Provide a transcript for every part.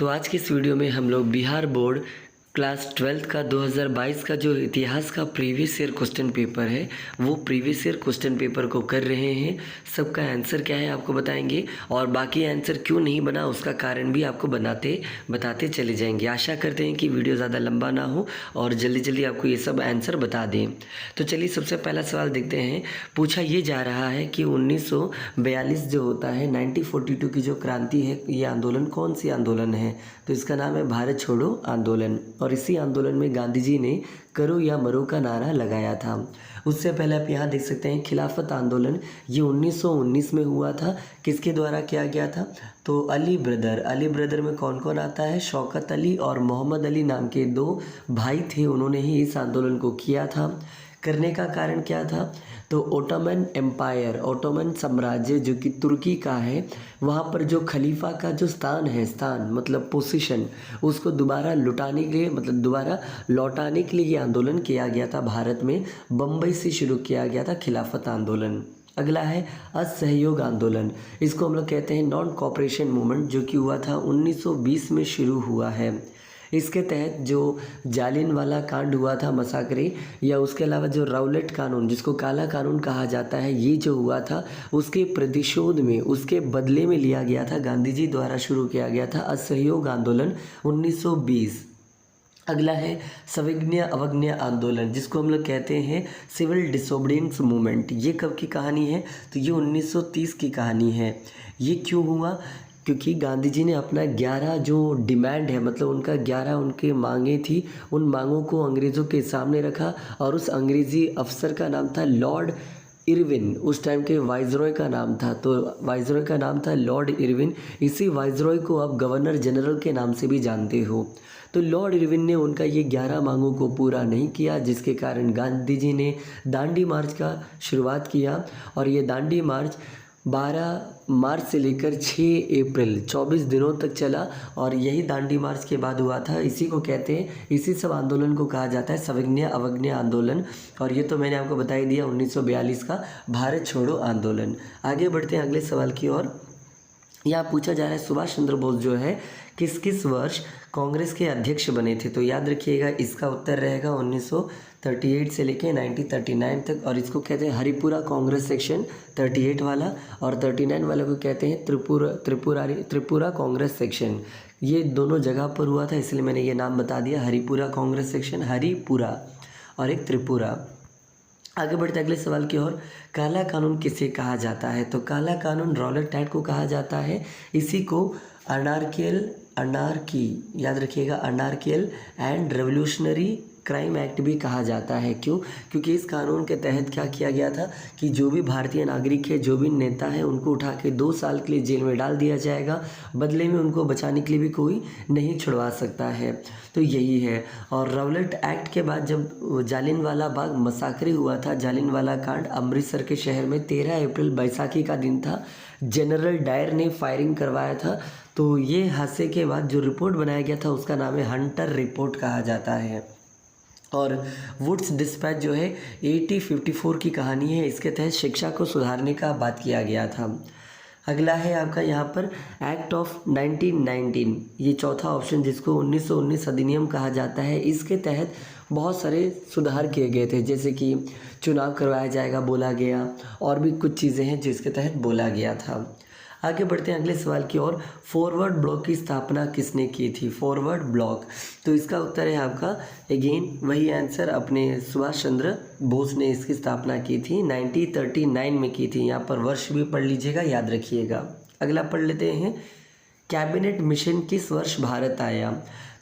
तो आज की इस वीडियो में हम लोग बिहार बोर्ड क्लास 12th का 2022 का जो इतिहास का प्रीवियस ईयर क्वेश्चन पेपर है वो प्रीवियस ईयर क्वेश्चन पेपर को कर रहे हैं। सबका आंसर क्या है आपको बताएंगे और बाकी आंसर क्यों नहीं बना उसका कारण भी आपको बताते चले जाएंगे। आशा करते हैं कि वीडियो ज़्यादा लंबा ना हो और जल्दी जल्दी आपको ये सब आंसर बता दें। तो चलिए सबसे पहला सवाल देखते हैं। पूछा ये जा रहा है कि 1942 जो होता है 1942 की जो क्रांति है ये आंदोलन कौन सी आंदोलन है? तो इसका नाम है भारत छोड़ो आंदोलन। और इसी आंदोलन में गांधी जी ने करो या मरो का नारा लगाया था। उससे पहले आप यहाँ देख सकते हैं खिलाफत आंदोलन ये 1919 में हुआ था। किसके द्वारा किया गया था? तो अली ब्रदर में कौन कौन आता है? शौकत अली और मोहम्मद अली नाम के दो भाई थे, उन्होंने ही इस आंदोलन को किया था। करने का कारण क्या था? तो ओटोमन साम्राज्य जो कि तुर्की का है, वहाँ पर जो खलीफा का जो स्थान मतलब पोजीशन, उसको दोबारा लौटाने के लिए ये आंदोलन किया गया था। भारत में बम्बई से शुरू किया गया था खिलाफत आंदोलन। अगला है असहयोग आंदोलन। इसको हम लोग कहते हैं नॉन कोऑपरेशन मूवमेंट, जो कि हुआ था 1920 में शुरू हुआ है। इसके तहत जो जालियनवाला कांड हुआ था मसाकरे, या उसके अलावा जो राउलेट कानून जिसको काला कानून कहा जाता है, ये जो हुआ था उसके प्रतिशोध में, उसके बदले में लिया गया था, गांधी जी द्वारा शुरू किया गया था असहयोग आंदोलन 1920। अगला है सविज्ञ अवज्ञा आंदोलन, जिसको हम लोग कहते हैं सिविल डिसोबीडियंस मूवमेंट। ये कब की कहानी है? तो ये 1930 की कहानी है। ये क्यों हुआ? क्योंकि गांधी जी ने अपना 11 जो डिमांड है, मतलब उनका 11 उनके मांगे थी, उन मांगों को अंग्रेज़ों के सामने रखा और उस अंग्रेज़ी अफसर का नाम था लॉर्ड इरविन। उस टाइम के वाइसरॉय का नाम था, तो वाइसरॉय का नाम था लॉर्ड इरविन। इसी वाइसरॉय को आप गवर्नर जनरल के नाम से भी जानते हो। तो लॉर्ड इरविन ने उनका ये 11 मांगों को पूरा नहीं किया, जिसके कारण गांधी जी ने दांडी मार्च का शुरुआत किया। और ये दांडी मार्च 12 मार्च से लेकर 6 अप्रैल 24 दिनों तक चला। और यही दांडी मार्च के बाद हुआ था। इसी को कहते हैं, इसी सब आंदोलन को कहा जाता है सविज्ञ अवज्ञा आंदोलन। और ये तो मैंने आपको बता ही दिया 1942 का भारत छोड़ो आंदोलन। आगे बढ़ते हैं अगले सवाल की ओर। यहाँ पूछा जा रहा है सुभाष चंद्र बोस जो है किस किस वर्ष कांग्रेस के अध्यक्ष बने थे? तो याद रखिएगा इसका उत्तर रहेगा 1938 से लेके 1939 तक। और इसको कहते हैं हरिपुरा कांग्रेस सेक्शन 38 वाला, और 39 वाले को कहते हैं त्रिपुरा कांग्रेस सेक्शन। ये दोनों जगह पर हुआ था, इसलिए मैंने ये नाम बता दिया, हरिपुरा कांग्रेस सेक्शन, हरिपुरा और एक त्रिपुरा। आगे बढ़ते अगले सवाल की ओर। काला कानून किसे कहा जाता है? तो काला कानून रॉलेट एक्ट को कहा जाता है। इसी को अनार्की याद रखिएगा, अनार्कियल एंड रेवोल्यूशनरी क्राइम एक्ट भी कहा जाता है। क्यों? क्योंकि इस कानून के तहत क्या किया गया था कि जो भी भारतीय नागरिक है, जो भी नेता है, उनको उठा के 2 साल के लिए जेल में डाल दिया जाएगा। बदले में उनको बचाने के लिए भी कोई नहीं छुड़वा सकता है। तो यही है। और रॉलेट एक्ट के बाद जब जालियनवाला बाग मसाकरी हुआ था, जालियनवाला कांड अमृतसर के शहर में 13 अप्रैल बैसाखी का दिन था, जनरल डायर ने फायरिंग करवाया था। तो ये हादसे के बाद जो रिपोर्ट बनाया गया था उसका नाम है हंटर रिपोर्ट कहा जाता है। और वुड्स डिस्पैच जो है 1854 की कहानी है। इसके तहत शिक्षा को सुधारने का बात किया गया था। अगला है आपका यहाँ पर एक्ट ऑफ 1919, ये चौथा ऑप्शन जिसको 1919 अधिनियम कहा जाता है। इसके तहत बहुत सारे सुधार किए गए थे, जैसे कि चुनाव करवाया जाएगा बोला गया, और भी कुछ चीज़ें हैं जिसके तहत बोला गया था। आगे बढ़ते हैं अगले सवाल की ओर। फॉरवर्ड ब्लॉक की स्थापना किसने की थी? फॉरवर्ड ब्लॉक, तो इसका उत्तर है आपका अगेन वही आंसर, अपने सुभाष चंद्र बोस ने इसकी स्थापना की थी, 1939 में की थी। यहाँ पर वर्ष भी पढ़ लीजिएगा, याद रखिएगा। अगला पढ़ लेते हैं, कैबिनेट मिशन किस वर्ष भारत आया?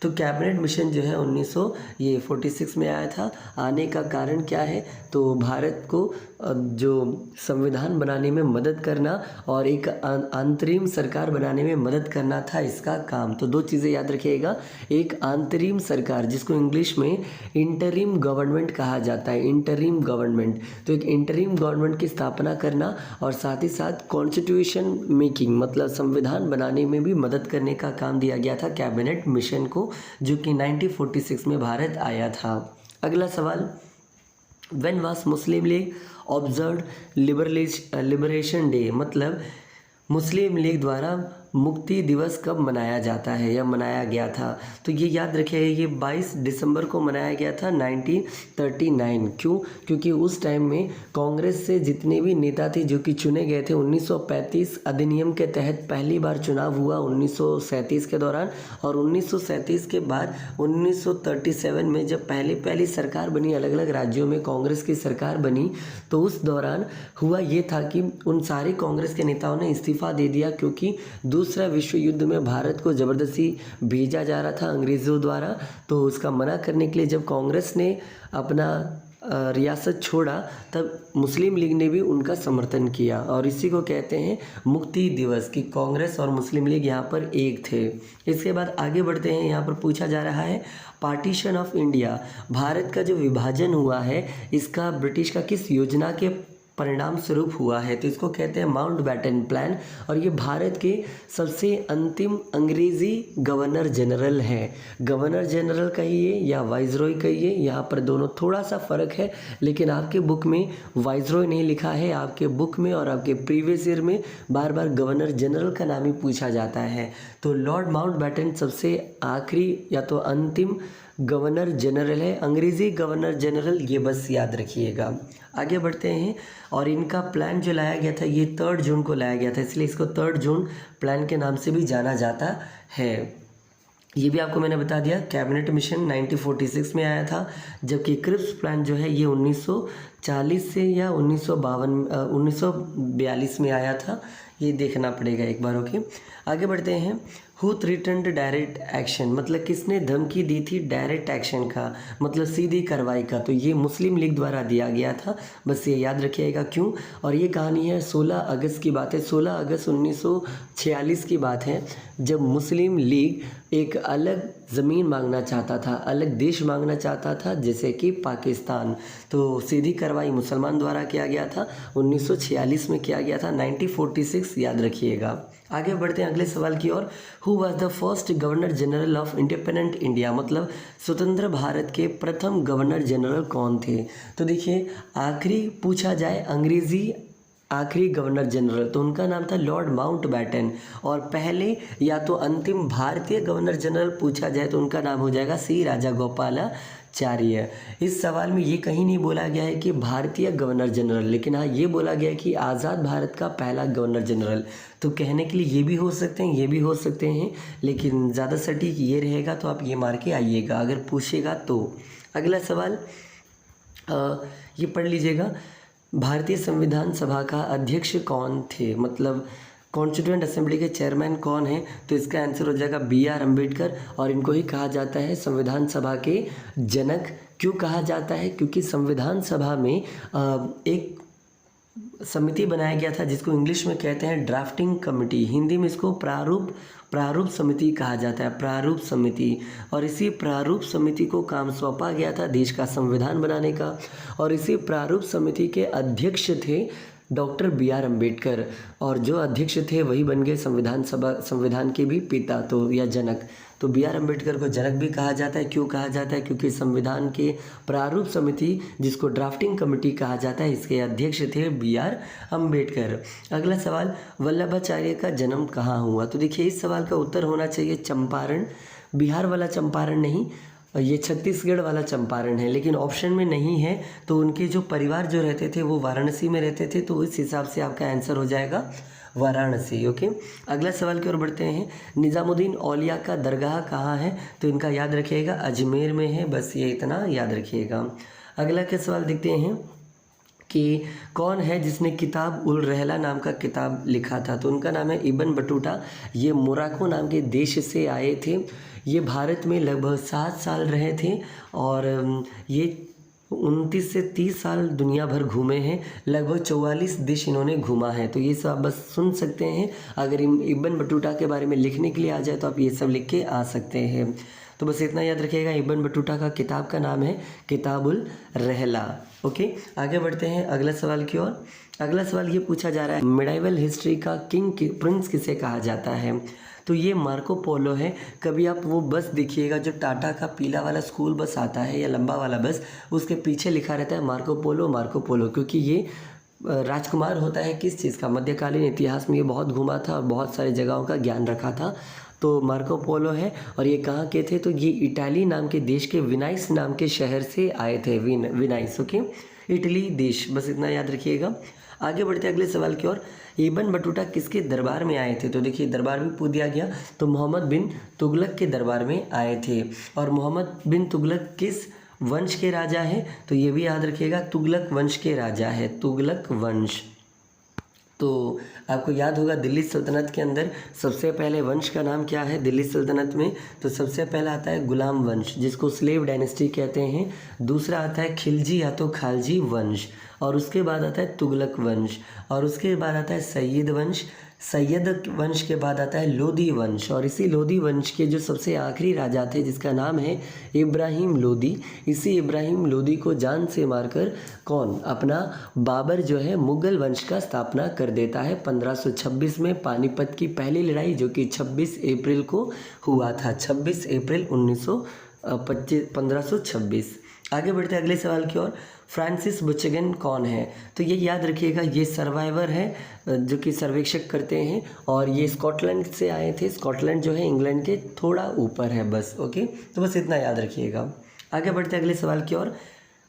तो कैबिनेट मिशन जो है 1946 में आया था। आने का कारण क्या है? तो भारत को जो संविधान बनाने में मदद करना और एक अंतरिम सरकार बनाने में मदद करना था इसका काम। तो 2 चीज़ें याद रखिएगा, एक अंतरिम सरकार जिसको इंग्लिश में इंटरिम गवर्नमेंट कहा जाता है, इंटरिम गवर्नमेंट। तो एक इंटरिम गवर्नमेंट की स्थापना करना और साथ ही साथ कॉन्स्टिट्यूशन मेकिंग मतलब संविधान बनाने में भी मदद करने का काम दिया गया था कैबिनेट मिशन को, जो कि 1946 में भारत आया था। अगला सवाल, when was Muslim league observed liberation day? मतलब मुस्लिम लीग द्वारा मुक्ति दिवस कब मनाया जाता है या मनाया गया था? तो ये याद रखिएगा, ये 22 दिसंबर को मनाया गया था 1939। क्यों? क्योंकि उस टाइम में कांग्रेस से जितने भी नेता थे जो कि चुने गए थे, 1935 अधिनियम के तहत पहली बार चुनाव हुआ 1937 के दौरान, और 1937 के बाद 1937 में जब पहली सरकार बनी, अलग अलग राज्यों में कांग्रेस की सरकार बनी, तो उस दौरान हुआ ये था कि उन सारे कांग्रेस के नेताओं ने इस्तीफा दे दिया, क्योंकि दूसरा विश्व युद्ध में भारत को ज़बरदस्ती भेजा जा रहा था अंग्रेज़ों द्वारा। तो उसका मना करने के लिए जब कांग्रेस ने अपना रियासत छोड़ा, तब मुस्लिम लीग ने भी उनका समर्थन किया, और इसी को कहते हैं मुक्ति दिवस, कि कांग्रेस और मुस्लिम लीग यहाँ पर एक थे। इसके बाद आगे बढ़ते हैं। यहाँ पर पूछा जा रहा है पार्टीशन ऑफ इंडिया, भारत का जो विभाजन हुआ है इसका ब्रिटिश का किस योजना के परिणाम स्वरूप हुआ है? तो इसको कहते हैं माउंटबेटन प्लान, और ये भारत के सबसे अंतिम अंग्रेज़ी गवर्नर जनरल हैं। गवर्नर जनरल कहिए या वाइसरॉय कहिए, यहाँ पर दोनों थोड़ा सा फ़र्क है, लेकिन आपके बुक में वाइसरॉय नहीं लिखा है, आपके बुक में और आपके प्रीवियस ईयर में बार बार गवर्नर जनरल का नाम ही पूछा जाता है। तो लॉर्ड माउंटबेटन सबसे आखिरी या तो अंतिम गवर्नर जनरल है, अंग्रेज़ी गवर्नर जनरल, ये बस याद रखिएगा। आगे बढ़ते हैं। और इनका प्लान जो लाया गया था ये 3 जून को लाया गया था, इसलिए इसको 3 जून प्लान के नाम से भी जाना जाता है। ये भी आपको मैंने बता दिया। कैबिनेट मिशन 1946 में आया था, जबकि क्रिप्स प्लान जो है ये 1940 से या 1942 में आया था। ये देखना पड़ेगा एक बार। ओके, आगे बढ़ते हैं। हु थ्रेटन्ड डायरेक्ट एक्शन, मतलब किसने धमकी दी थी डायरेक्ट एक्शन का, मतलब सीधी कार्रवाई का? तो ये मुस्लिम लीग द्वारा दिया गया था, बस ये याद रखिएगा क्यों। और ये कहानी है 16 अगस्त की बात है, 16 अगस्त 1946 की बात है, जब मुस्लिम लीग एक अलग ज़मीन मांगना चाहता था, अलग देश मांगना चाहता था, जैसे कि पाकिस्तान। तो सीधी कार्रवाई मुसलमान द्वारा किया गया था, 1946 में किया गया था, 1946 याद रखिएगा। आगे बढ़ते हैं अगले सवाल की ओर। Who was the first governor general of independent India, मतलब स्वतंत्र भारत के प्रथम गवर्नर जनरल कौन थे? तो देखिए, आखिरी पूछा जाए अंग्रेज़ी आखिरी गवर्नर जनरल, तो उनका नाम था लॉर्ड माउंटबेटन, और पहले या तो अंतिम भारतीय गवर्नर जनरल पूछा जाए तो उनका नाम हो जाएगा सी राजागोपालाचार्य। इस सवाल में ये कहीं नहीं बोला गया है कि भारतीय गवर्नर जनरल, लेकिन हाँ ये बोला गया है कि आज़ाद भारत का पहला गवर्नर जनरल। तो कहने के लिए ये भी हो सकते हैं, ये भी हो सकते हैं, लेकिन ज़्यादा सटीक ये रहेगा, तो आप ये मार के आइएगा अगर पूछेगा तो। अगला सवाल ये पढ़ लीजिएगा। भारतीय संविधान सभा का अध्यक्ष कौन थे, मतलब कॉन्स्टिट्यूएंट असेंबली के चेयरमैन कौन है? तो इसका आंसर हो जाएगा BR अम्बेडकर, और इनको ही कहा जाता है संविधान सभा के जनक। क्यों कहा जाता है? क्योंकि संविधान सभा में एक समिति बनाया गया था जिसको इंग्लिश में कहते हैं ड्राफ्टिंग कमेटी, हिंदी में इसको प्रारूप समिति कहा जाता है, प्रारूप समिति। और इसी प्रारूप समिति को काम सौंपा गया था देश का संविधान बनाने का, और इसी प्रारूप समिति के अध्यक्ष थे डॉक्टर BR अम्बेडकर, और जो अध्यक्ष थे वही बन गए संविधान के भी पिता, तो या जनक। तो BR अम्बेडकर को जनक भी कहा जाता है। क्यों कहा जाता है? क्योंकि संविधान के प्रारूप समिति, जिसको ड्राफ्टिंग कमेटी कहा जाता है, इसके अध्यक्ष थे BR अम्बेडकर। अगला सवाल, वल्लभाचार्य का जन्म कहाँ हुआ? तो देखिए, इस सवाल का उत्तर होना चाहिए चंपारण, बिहार वाला चंपारण नहीं, ये छत्तीसगढ़ वाला चंपारण है, लेकिन ऑप्शन में नहीं है। तो उनके जो परिवार जो रहते थे वो वाराणसी में रहते थे, तो इस हिसाब से आपका आंसर हो जाएगा वाराणसी। ओके, अगला सवाल की ओर बढ़ते हैं। निज़ामुद्दीन औलिया का दरगाह कहाँ है? तो इनका याद रखिएगा अजमेर में है, बस ये इतना याद रखिएगा। अगला के सवाल देखते हैं कि कौन है जिसने किताब उल रहला नाम का किताब लिखा था? तो उनका नाम है इब्न बटूटा। ये मोरक्को नाम के देश से आए थे, ये भारत में लगभग 7 साल रहे थे, और ये 29 से 30 साल दुनिया भर घूमे हैं, लगभग 44 देश इन्होंने घूमा है। तो ये सब बस सुन सकते हैं, अगर इब्न बटूटा के बारे में लिखने के लिए आ जाए तो आप ये सब लिख के आ सकते हैं। तो बस इतना याद रखिएगा, इब्न बटूटा का किताब का नाम है किताबुल रहला। ओके, आगे बढ़ते हैं अगला सवाल की ओर। अगला सवाल ये पूछा जा रहा है, मिडाइवल हिस्ट्री का प्रिंस किसे कहा जाता है? तो ये मार्को पोलो है। कभी आप वो बस देखिएगा जो टाटा का पीला वाला स्कूल बस आता है या लंबा वाला बस, उसके पीछे लिखा रहता है मार्को पोलो, क्योंकि ये राजकुमार होता है किस चीज़ का? मध्यकालीन इतिहास में ये बहुत घूमा था और बहुत सारी जगहों का ज्ञान रखा था। तो मार्को पोलो है और ये कहाँ के थे? तो ये इटाली नाम के देश के विनाइस नाम के शहर से आए थे। विनाइस, ओके, इटली देश, बस इतना याद रखिएगा। आगे बढ़ते हैं अगले सवाल की ओर। इब्न बटूता किसके दरबार में आए थे? तो देखिए दरबार भी पूछ दिया गया, तो मोहम्मद बिन तुगलक के दरबार में आए थे। और मोहम्मद बिन तुगलक किस वंश के राजा हैं? तो ये भी याद रखिएगा, तुगलक वंश के राजा है, तुगलक वंश। तो आपको याद होगा दिल्ली सल्तनत के अंदर सबसे पहले वंश का नाम क्या है दिल्ली सल्तनत में? तो सबसे पहला आता है गुलाम वंश, जिसको स्लेव डायनेस्टी कहते हैं। दूसरा आता है खिलजी या तो खालजी वंश, और उसके बाद आता है तुगलक वंश, और उसके बाद आता है सैयद वंश। सैयद वंश के बाद आता है लोदी वंश, और इसी लोदी वंश के जो सबसे आखिरी राजा थे जिसका नाम है इब्राहिम लोदी। इसी इब्राहिम लोदी को जान से मारकर कौन? अपना बाबर जो है मुगल वंश का स्थापना कर देता है 1526 में। पानीपत की पहली लड़ाई जो कि 26 अप्रैल को हुआ था, 26 अप्रैल 1526। आगे बढ़ते अगले सवाल की ओर। फ्रांसिस बुचेगन कौन है? तो ये याद रखिएगा, ये सर्वाइवर है जो कि सर्वेक्षक करते हैं, और ये स्कॉटलैंड से आए थे। स्कॉटलैंड जो है इंग्लैंड के थोड़ा ऊपर है, बस, ओके। तो बस इतना याद रखिएगा। आगे बढ़ते अगले सवाल की ओर।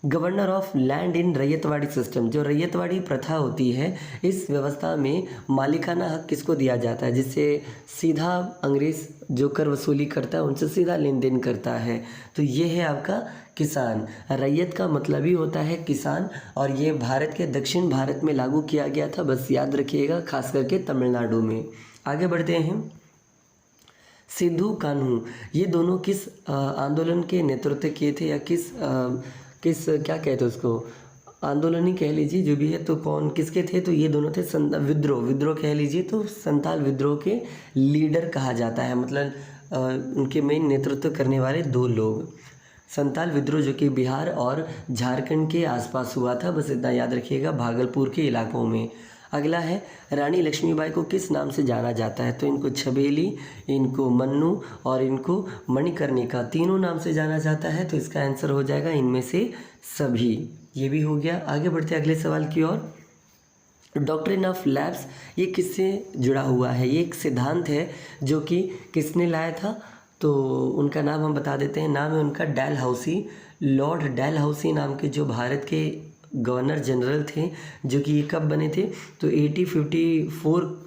Governor of land in ryotwari system, जो रैयतवाड़ी प्रथा होती है, इस व्यवस्था में मालिकाना हक किसको दिया जाता है, जिससे सीधा अंग्रेज जो कर वसूली करता है उनसे सीधा लेन देन करता है? तो ये है आपका किसान। रैयत का मतलब ही होता है किसान, और ये भारत के दक्षिण भारत में लागू किया गया था, बस याद रखिएगा, खास करके तमिलनाडु में। आगे बढ़ते हैं। सिद्धू कान्हू, ये दोनों किस आंदोलन के नेतृत्व किए थे, या किस क्या कहते हैं उसको, आंदोलन ही कह लीजिए, जो भी है। तो कौन किसके थे? तो ये दोनों थे विद्रोह कह लीजिए। तो संताल विद्रोह के लीडर कहा जाता है, मतलब उनके मेन नेतृत्व करने वाले दो लोग। संताल विद्रोह जो कि बिहार और झारखंड के आसपास हुआ था, बस इतना याद रखिएगा, भागलपुर के इलाकों में। अगला है, रानी लक्ष्मीबाई को किस नाम से जाना जाता है? तो इनको छबेली, इनको मन्नू और इनको मणिकर्णिका, तीनों नाम से जाना जाता है। तो इसका आंसर हो जाएगा इनमें से सभी। ये भी हो गया। आगे बढ़ते अगले सवाल की ओर। डॉक्ट्रिन ऑफ लैप्स, ये किससे जुड़ा हुआ है? ये एक सिद्धांत है जो कि किसने लाया था? तो उनका नाम हम बता देते हैं। नाम है उनका डैलहाउसी, लॉर्ड डैलहाउसी नाम के जो भारत के गवर्नर जनरल थे, जो कि ये कब बने थे? तो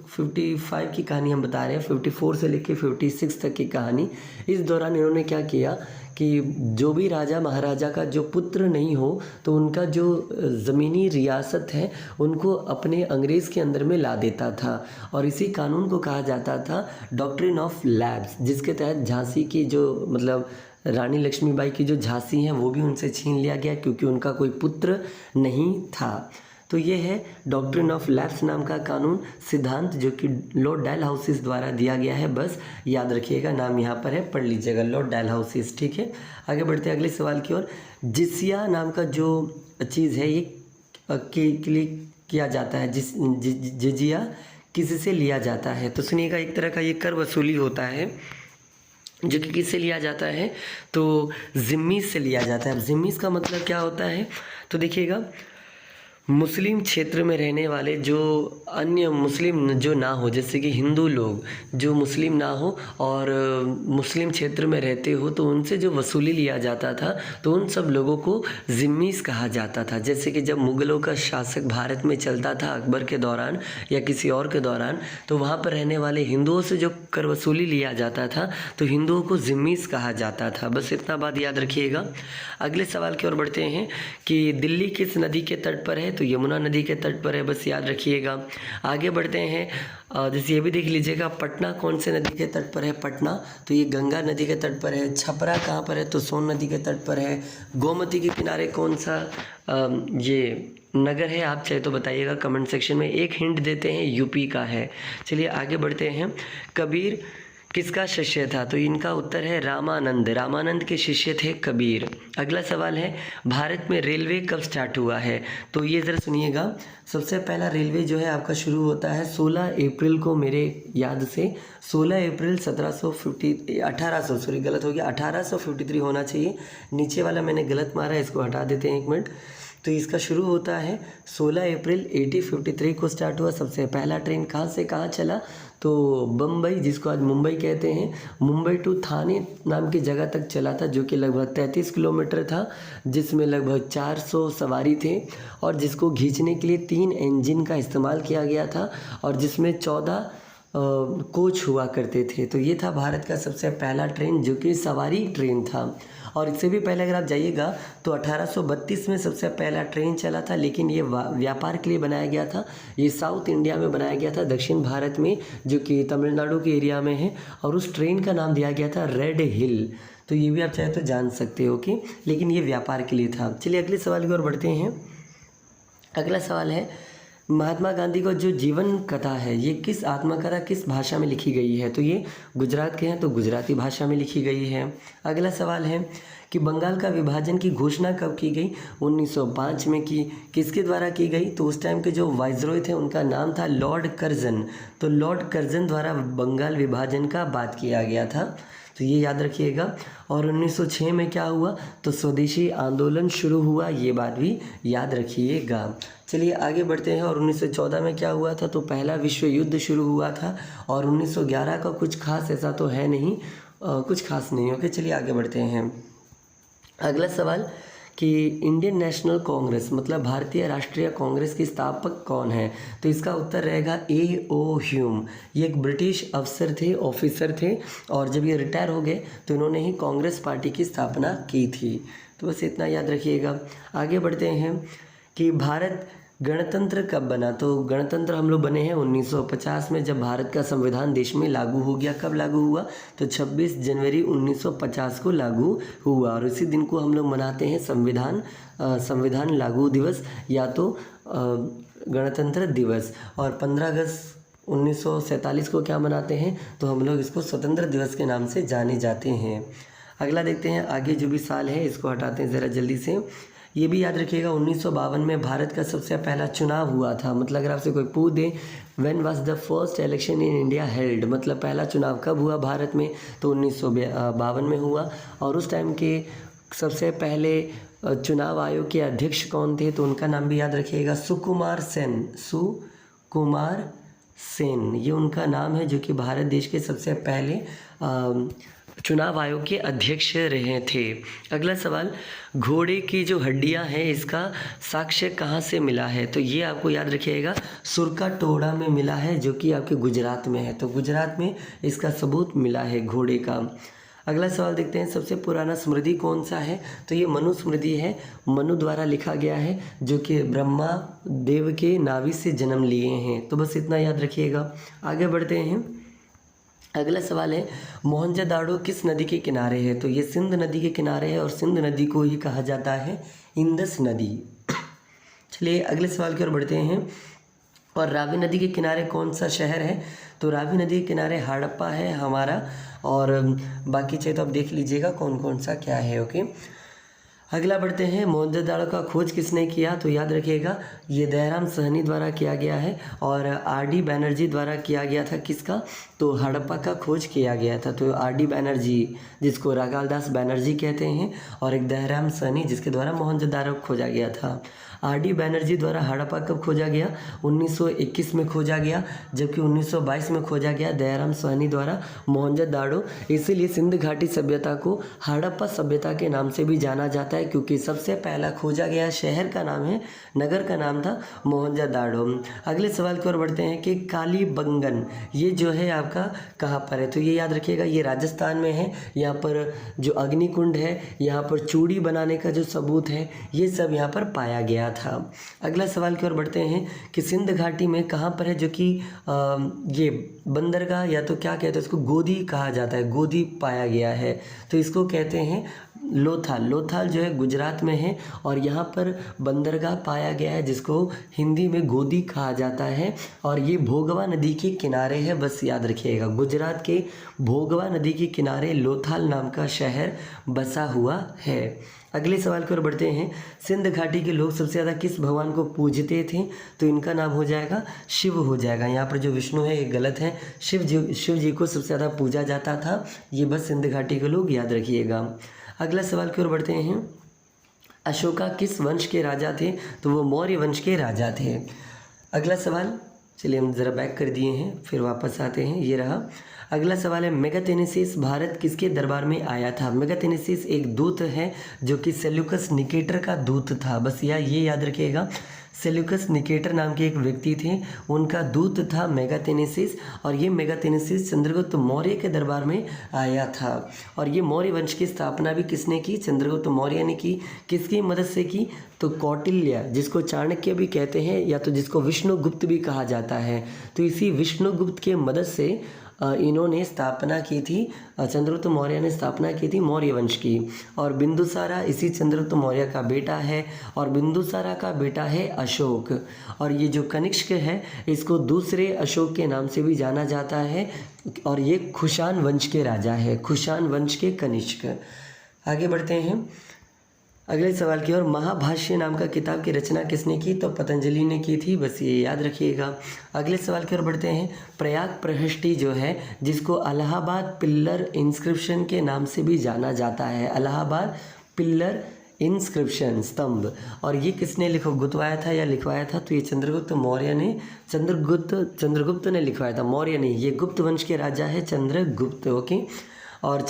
55 की कहानी हम बता रहे हैं, 54 से लेकर 56 तक की कहानी। इस दौरान इन्होंने क्या किया कि जो भी राजा महाराजा का जो पुत्र नहीं हो, तो उनका जो ज़मीनी रियासत है उनको अपने अंग्रेज़ के अंदर में ला देता था, और इसी कानून को कहा जाता था डॉक्ट्रिन ऑफ लैप्स, जिसके तहत झांसी की जो मतलब रानी लक्ष्मीबाई की जो झांसी हैं वो भी उनसे छीन लिया गया, क्योंकि उनका कोई पुत्र नहीं था। तो ये है डॉक्ट्रिन ऑफ लैप्स नाम का कानून सिद्धांत, जो कि लॉर्ड डैलहाउसी द्वारा दिया गया है। बस याद रखिएगा, नाम यहाँ पर है, पढ़ लीजिएगा, लॉर्ड डैलहाउसी, ठीक है। आगे बढ़ते हैं अगले सवाल की ओर। जिसिया नाम का जो चीज़ है, ये के लिए किया जाता है, जिजिया किससे लिया जाता है? तो सुनिएगा, एक तरह का ये कर वसूली होता है, जो कि किससे लिया जाता है? तो जिम्मीज़ से लिया जाता है। अब जिम्मीज़ का मतलब क्या होता है? तो देखिएगा, मुस्लिम क्षेत्र में रहने वाले जो अन्य मुस्लिम जो ना हो, जैसे कि हिंदू लोग जो मुस्लिम ना हो और मुस्लिम क्षेत्र में रहते हो, तो उनसे जो वसूली लिया जाता था, तो उन सब लोगों को जिम्मीज़ कहा जाता था। जैसे कि जब मुग़लों का शासक भारत में चलता था अकबर के दौरान या किसी और के दौरान, तो वहाँ पर रहने वाले हिंदुओं से जो कर वसूली लिया जाता था, तो हिंदुओं को जिम्मीज़ कहा जाता था। बस इतना बात याद रखिएगा। अगले सवाल की ओर बढ़ते हैं कि दिल्ली किस नदी के तट पर है? तो यमुना नदी के तट पर है, बस याद रखिएगा। आगे बढ़ते हैं, जैसे ये भी देख लीजिएगा, पटना कौन से नदी के तट पर है? पटना, तो ये गंगा नदी के तट पर है। छपरा कहाँ पर है? तो सोन नदी के तट पर है। गोमती के किनारे कौन सा ये नगर है? आप चाहे तो बताइएगा कमेंट सेक्शन में, एक हिंट देते हैं, यूपी का है। चलिए आगे बढ़ते हैं। कबीर किसका शिष्य था? तो इनका उत्तर है रामानंद। रामानंद के शिष्य थे कबीर। अगला सवाल है, भारत में रेलवे कब स्टार्ट हुआ है? तो ये ज़रा सुनिएगा, सबसे पहला रेलवे जो है आपका शुरू होता है 16 अप्रैल को, मेरे याद से 16 अप्रैल 1853 होना चाहिए, नीचे वाला मैंने गलत मारा है, इसको हटा देते हैं 1 मिनट। तो इसका शुरू होता है 16 अप्रैल 1853 को स्टार्ट हुआ। सबसे पहला ट्रेन कहाँ से कहाँ चला, तो बम्बई, जिसको आज मुंबई कहते हैं, मुंबई टू थाने नाम की जगह तक चला था, जो कि लगभग 33 किलोमीटर था, जिसमें लगभग 400 सवारी थे और जिसको खींचने के लिए 3 इंजन का इस्तेमाल किया गया था और जिसमें 14 कोच हुआ करते थे। तो ये था भारत का सबसे पहला ट्रेन जो कि सवारी ट्रेन था। और इससे भी पहले अगर आप जाइएगा तो 1832 में सबसे पहला ट्रेन चला था, लेकिन ये व्यापार के लिए बनाया गया था। ये साउथ इंडिया में बनाया गया था, दक्षिण भारत में, जो कि तमिलनाडु के एरिया में है, और उस ट्रेन का नाम दिया गया था रेड हिल। तो ये भी आप चाहे तो जान सकते हो कि, लेकिन ये व्यापार के लिए था। चलिए अगले सवाल की ओर बढ़ते हैं। अगला सवाल है, महात्मा गांधी का जो जीवन कथा है ये किस आत्मकथा किस भाषा में लिखी गई है, तो ये गुजरात के हैं तो गुजराती भाषा में लिखी गई है। अगला सवाल है कि बंगाल का विभाजन की घोषणा कब की गई, 1905 में की, किसके द्वारा की गई, तो उस टाइम के जो वाइसरॉय थे उनका नाम था लॉर्ड कर्जन। तो लॉर्ड कर्जन द्वारा बंगाल विभाजन का बात किया गया था, तो ये याद रखिएगा। और 1906 में क्या हुआ, तो स्वदेशी आंदोलन शुरू हुआ, ये बात भी याद रखिएगा। चलिए आगे बढ़ते हैं। और 1914 में क्या हुआ था, तो पहला विश्व युद्ध शुरू हुआ था। और 1911 का कुछ खास ऐसा तो है नहीं, कुछ खास नहीं। ओके, चलिए आगे बढ़ते हैं। अगला सवाल कि इंडियन नेशनल कांग्रेस मतलब भारतीय राष्ट्रीय कांग्रेस की स्थापक कौन है, तो इसका उत्तर रहेगा A.O. ह्यूम। ये एक ब्रिटिश अफसर थे, ऑफिसर थे, और जब ये रिटायर हो गए तो इन्होंने ही कांग्रेस पार्टी की स्थापना की थी। तो बस इतना याद रखिएगा। आगे बढ़ते हैं कि भारत गणतंत्र कब बना, तो गणतंत्र हम लोग बने हैं 1950 में, जब भारत का संविधान देश में लागू हो गया। कब लागू हुआ, तो 26 जनवरी 1950 को लागू हुआ। और इसी दिन को हम लोग मनाते हैं संविधान लागू दिवस या तो गणतंत्र दिवस। और 15 अगस्त 1947 को क्या मनाते हैं, तो हम लोग इसको स्वतंत्र दिवस के नाम से जाने जाते हैं। अगला देखते हैं, आगे जो भी साल है इसको हटाते हैं ज़रा जल्दी से। ये भी याद रखिएगा 1952 में भारत का सबसे पहला चुनाव हुआ था। मतलब अगर आपसे कोई पूछ दे when was the first election in India held, मतलब पहला चुनाव कब हुआ भारत में, तो 1952 में हुआ। और उस टाइम के सबसे पहले चुनाव आयोग के अध्यक्ष कौन थे, तो उनका नाम भी याद रखिएगा, सुकुमार सेन, ये उनका नाम है, जो कि भारत देश के सबसे पहले चुनाव आयोग के अध्यक्ष रहे थे। अगला सवाल, घोड़े की जो हड्डियां हैं इसका साक्ष्य कहाँ से मिला है, तो ये आपको याद रखिएगा सुरका टोड़ा में मिला है, जो कि आपके गुजरात में है। तो गुजरात में इसका सबूत मिला है घोड़े का। अगला सवाल देखते हैं, सबसे पुराना स्मृति कौन सा है, तो ये मनु स्मृति है, मनु द्वारा लिखा गया है, जो कि ब्रह्मा देव के नाभि से जन्म लिए हैं। तो बस इतना याद रखिएगा। आगे बढ़ते हैं। अगला सवाल है, मोहनजोदाड़ो किस नदी के किनारे है, तो ये सिंध नदी के किनारे है, और सिंध नदी को ही कहा जाता है इंदस नदी। चलिए अगले सवाल की ओर बढ़ते हैं। और रावी नदी के किनारे कौन सा शहर है, तो रावी नदी के किनारे हड़प्पा है हमारा, और बाकी चाहिए तो आप देख लीजिएगा कौन कौन सा क्या है। ओके, अगला बढ़ते हैं, मोहनजोदाड़ो का खोज किसने किया, तो याद रखिएगा ये दयाराम साहनी द्वारा किया गया है, और R.D. बैनर्जी द्वारा किया गया था। किसका, तो हड़प्पा का खोज किया गया था। तो R.D. बैनर्जी, जिसको रागालदास बैनर्जी कहते हैं, और एक दयाराम साहनी, जिसके द्वारा मोहनजोदाड़ो खोजा गया था। R.D. बैनर्जी द्वारा हड़प्पा कब खोजा गया, 1921 में खोजा गया, जबकि 1922 में खोजा गया दयाराम साहनी द्वारा मोहनजोदाड़ो। इसीलिए सिंध घाटी सभ्यता को हड़प्पा सभ्यता के नाम से भी जाना जाता है, क्योंकि सबसे पहला खोजा गया शहर का नाम है, नगर का नाम था मोहनजोदाड़ो। अगले सवाल की ओर बढ़ते हैं कि कालीबंगन ये जो है आपका कहाँ पर है, तो ये याद रखिएगा ये राजस्थान में है। यहाँ पर जो अग्निकुंड है, यहाँ पर चूड़ी बनाने का जो सबूत है, ये सब यहाँ पर पाया गया था। अगला सवाल की ओर बढ़ते हैं कि सिंध घाटी में कहाँ पर है, जो कि ये बंदरगाह या तो क्या कहते हैं इसको, गोदी कहा जाता है, गोदी पाया गया है, तो इसको कहते हैं लोथाल जो है गुजरात में है, और यहाँ पर बंदरगाह पाया गया है, जिसको हिंदी में गोदी कहा जाता है, और ये भोगवा नदी के किनारे है। बस याद रखिएगा गुजरात के भोगवा नदी के किनारे लोथाल नाम का शहर बसा हुआ है। अगले सवाल की ओर बढ़ते हैं, सिंध घाटी के लोग सबसे ज़्यादा किस भगवान को पूजते थे, तो इनका नाम हो जाएगा शिव हो जाएगा। यहाँ पर जो विष्णु है ये गलत है, शिव जी को सबसे ज़्यादा पूजा जाता था। ये बस सिंध घाटी के लोग याद रखिएगा। अगला सवाल की ओर बढ़ते हैं, अशोका किस वंश के राजा थे? तो वो मौर्य वंश के राजा थे। अगला सवाल, चलिए हम ज़रा बैक कर दिए हैं, फिर वापस आते हैं, ये रहा। अगला सवाल है, मेगाथेनेसिस भारत किसके दरबार में आया था? मेगाथेनेसिस एक दूत है जो कि सेल्यूकस निकेटर का दूत था। बस ये याद रखिएगा, सेल्यूकस निकेटर नाम के एक व्यक्ति थे, उनका दूत था मेगाथेनेसिस। और ये मेगाथेनेसिस चंद्रगुप्त मौर्य के दरबार में आया था। और ये मौर्य वंश की स्थापना भी किसने की? चंद्रगुप्त मौर्य ने की। किसकी मदद से की? तो कौटिल्य, जिसको चाणक्य भी कहते हैं या तो जिसको विष्णुगुप्त भी कहा जाता है, तो इसी विष्णुगुप्त के मदद से इन्होंने स्थापना की थी, चंद्रगुप्त मौर्य ने स्थापना की थी मौर्य वंश की। और बिंदुसारा इसी चंद्रगुप्त मौर्य का बेटा है, और बिंदुसारा का बेटा है अशोक। और ये जो कनिष्क है इसको दूसरे अशोक के नाम से भी जाना जाता है, और ये कुषाण वंश के राजा है, कुषाण वंश के कनिष्क। आगे बढ़ते हैं अगले सवाल की ओर। महाभाष्य नाम का किताब की रचना किसने की? तो पतंजलि ने की थी, बस ये याद रखिएगा। अगले सवाल की ओर बढ़ते हैं। प्रयाग प्रहष्टि जो है, जिसको इलाहाबाद पिल्लर इंस्क्रिप्शन के नाम से भी जाना जाता है, इलाहाबाद पिल्लर इंस्क्रिप्शन, स्तंभ, और ये किसने गुतवाया था या लिखवाया था? तो ये चंद्रगुप्त मौर्य ने, चंद्रगुप्त ने लिखवाया था, मौर्य नहीं। ये गुप्त वंश के राजा है चंद्रगुप्त, ओके। और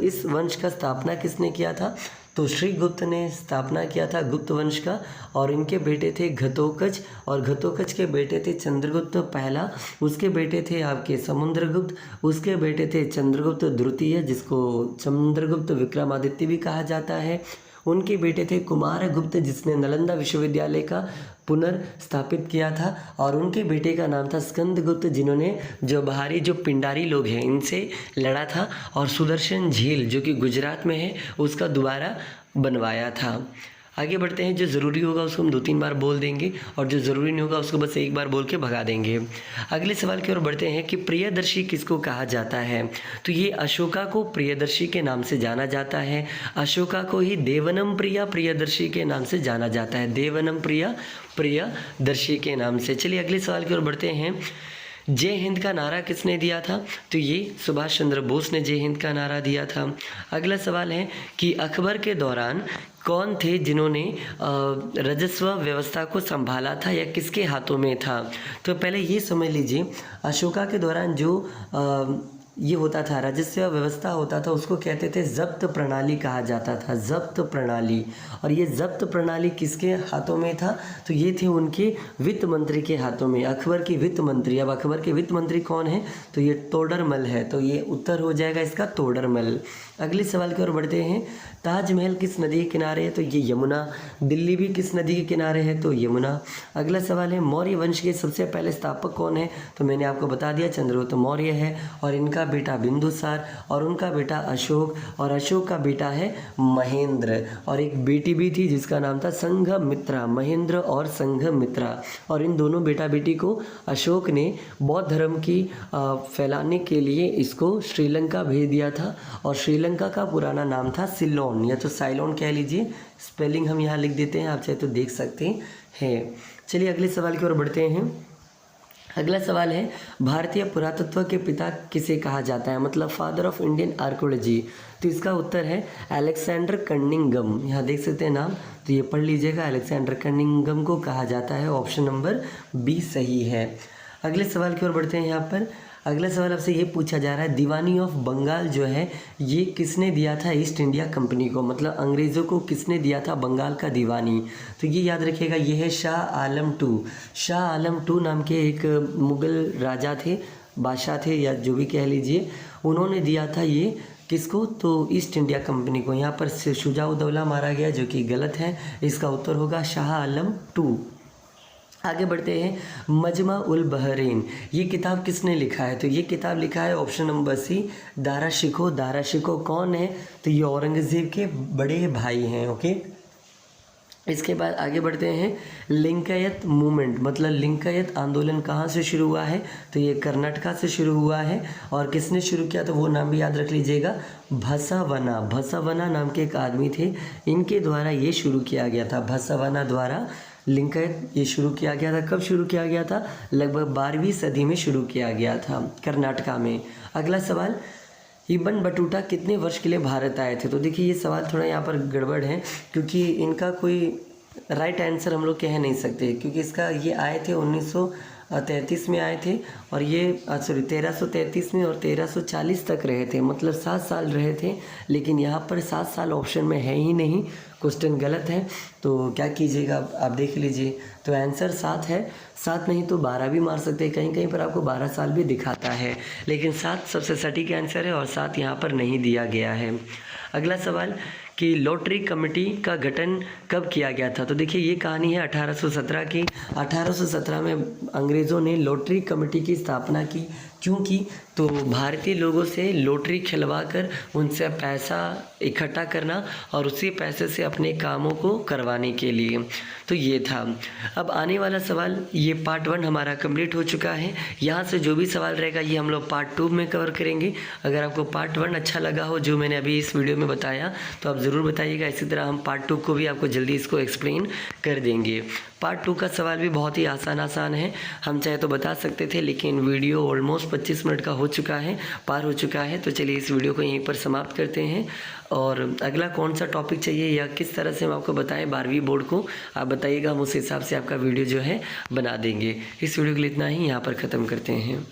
इस वंश का स्थापना किसने किया था? तो श्रीगुप्त ने स्थापना किया था गुप्त वंश का। और इनके बेटे थे घतोत्कच, और घतोत्कच के बेटे थे चंद्रगुप्त पहला, उसके बेटे थे आपके समुद्रगुप्त, उसके बेटे थे चंद्रगुप्त द्वितीय, जिसको चंद्रगुप्त विक्रमादित्य भी कहा जाता है। उनके बेटे थे कुमारगुप्त, जिसने नालंदा विश्वविद्यालय का पुनर्स्थापित किया था। और उनके बेटे का नाम था स्कंदगुप्त, जिन्होंने जो पिंडारी लोग हैं इनसे लड़ा था, और सुदर्शन झील जो कि गुजरात में है उसका दोबारा बनवाया था। आगे बढ़ते हैं। जो ज़रूरी होगा उसको हम 2-3 बार बोल देंगे, और जो ज़रूरी नहीं होगा उसको बस एक बार बोल के भगा देंगे। अगले सवाल की ओर बढ़ते हैं कि प्रियदर्शी किसको कहा जाता है? तो ये अशोका को प्रियदर्शी के नाम से जाना जाता है। अशोका को ही देवनम प्रिया प्रियदर्शी के नाम से जाना जाता है, देवनम प्रिया प्रियदर्शी के नाम से। चलिए अगले सवाल की ओर बढ़ते हैं। जय हिंद का नारा किसने दिया था? तो ये सुभाष चंद्र बोस ने जय हिंद का नारा दिया था। अगला सवाल है कि अकबर के दौरान कौन थे जिन्होंने राजस्व व्यवस्था को संभाला था, या किसके हाथों में था? तो पहले ये समझ लीजिए, अशोका के दौरान जो ये होता था, राजस्व व्यवस्था होता था, उसको कहते थे जब्त प्रणाली कहा जाता था, जब्त प्रणाली। और ये जब्त प्रणाली किसके हाथों में था? तो ये थे उनके वित्त मंत्री के हाथों में, अकबर के वित्त मंत्री। अब अकबर के वित्त मंत्री कौन है? तो ये तोडरमल है, तो ये उत्तर हो जाएगा इसका तोडरमल। अगले सवाल की ओर बढ़ते हैं। ताजमहल किस नदी के किनारे है? तो ये यमुना। दिल्ली भी किस नदी के किनारे है? तो यमुना। अगला सवाल है, मौर्य वंश के सबसे पहले स्थापक कौन है? तो मैंने आपको बता दिया, चंद्रगुप्त मौर्य है, और इनका बेटा बिंदुसार, और उनका बेटा अशोक, और अशोक का बेटा है महेंद्र, और एक बेटी भी थी जिसका नाम था संघमित्रा, महेंद्र और संघमित्रा। और इन दोनों बेटा बेटी को अशोक ने बौद्ध धर्म की फैलाने के लिए इसको श्रीलंका भेज दिया था, और श्रीलंका का पुराना नाम था सिलोन, या तो साइलोन कह लीजिए। स्पेलिंग हम यहाँ लिख देते हैं, आप चाहे तो देख सकते हैं। चलिए अगले सवाल की ओर बढ़ते हैं। अगला सवाल है, भारतीय पुरातत्व के पिता किसे कहा जाता है? मतलब फादर ऑफ इंडियन आर्कोलॉजी। तो इसका उत्तर है अलेक्जेंडर कनिंघम। यहाँ देख सकते हैं नाम, तो ये पढ़ लीजिएगा, अलेक्जेंडर कनिंघम को कहा जाता है। ऑप्शन नंबर बी सही है। अगले सवाल की ओर बढ़ते हैं। यहाँ पर अगला सवाल आपसे ये पूछा जा रहा है, दीवानी ऑफ बंगाल जो है ये किसने दिया था ईस्ट इंडिया कंपनी को? मतलब अंग्रेज़ों को किसने दिया था बंगाल का दीवानी? तो ये याद रखिएगा, ये है शाह आलम टू। शाह आलम टू नाम के एक मुग़ल राजा थे, बादशाह थे, या जो भी कह लीजिए, उन्होंने दिया था ये किसको? तो ईस्ट इंडिया कंपनी को। यहाँ पर शुजाउद्दौला मारा गया, जो कि गलत है। इसका उत्तर होगा शाह आलम टू। आगे बढ़ते हैं। मजमा उल बहरीन ये किताब किसने लिखा है? तो ये किताब लिखा है option number C, Dara Shikoh. Dara Shikoh कौन है? तो ये औरंगज़ेब के बड़े भाई हैं, ओके। इसके बाद आगे बढ़ते हैं। लिंगायत मूवमेंट मतलब लिंगायत आंदोलन कहाँ से शुरू हुआ है? तो ये कर्नाटका से शुरू हुआ है। और किसने शुरू किया? तो वो नाम भी याद रख लीजिएगा, बसवण्णा। बसवण्णा नाम के एक आदमी थे, इनके द्वारा ये शुरू किया गया था। बसवण्णा द्वारा लिंगायत ये शुरू किया गया था। कब शुरू किया गया था? लगभग 12वीं सदी में शुरू किया गया था कर्नाटका में। अगला सवाल, इब्न बटूता कितने वर्ष के लिए भारत आए थे? तो देखिए ये सवाल थोड़ा यहाँ पर गड़बड़ है, क्योंकि इनका कोई राइट आंसर हम लोग कह नहीं सकते, क्योंकि इसका ये आए थे 1933 में आए थे, और ये 1333 में और 1340 तक रहे थे, मतलब 7 साल रहे थे। लेकिन यहाँ पर 7 साल ऑप्शन में है ही नहीं, क्वेश्चन गलत है। तो क्या कीजिएगा आप देख लीजिए। तो आंसर 7 है, 7 नहीं तो 12 भी मार सकते हैं, कहीं कहीं पर आपको 12 साल भी दिखाता है, लेकिन 7 सबसे सटीक आंसर है और 7 यहाँ पर नहीं दिया गया है। अगला सवाल कि लॉटरी कमेटी का गठन कब किया गया था? तो देखिए ये कहानी है 1817 की। 1817 में अंग्रेज़ों ने लॉटरी कमेटी की स्थापना की। क्यों की? तो भारतीय लोगों से लॉटरी खिलवा कर उनसे पैसा इकट्ठा करना और उसी पैसे से अपने कामों को करवाने के लिए। तो ये था। अब आने वाला सवाल, ये पार्ट 1 हमारा कंप्लीट हो चुका है। यहाँ से जो भी सवाल रहेगा ये हम लोग पार्ट 2 में कवर करेंगे। अगर आपको पार्ट 1 अच्छा लगा हो जो मैंने अभी इस वीडियो में बताया तो आप ज़रूर बताइएगा। इसी तरह हम पार्ट 2 को भी आपको जल्दी इसको एक्सप्लेन कर देंगे। पार्ट 2 का सवाल भी बहुत ही आसान है, हम चाहे तो बता सकते थे, लेकिन वीडियो ऑलमोस्ट 25 मिनट का हो चुका है, पार हो चुका है। तो चलिए इस वीडियो को यहीं पर समाप्त करते हैं। और अगला कौन सा टॉपिक चाहिए या किस तरह से हम आपको बताएं 12वीं बोर्ड को, आप बताइएगा, हम उस हिसाब से आपका वीडियो जो है बना देंगे। इस वीडियो के लिए इतना ही, यहाँ पर ख़त्म करते हैं।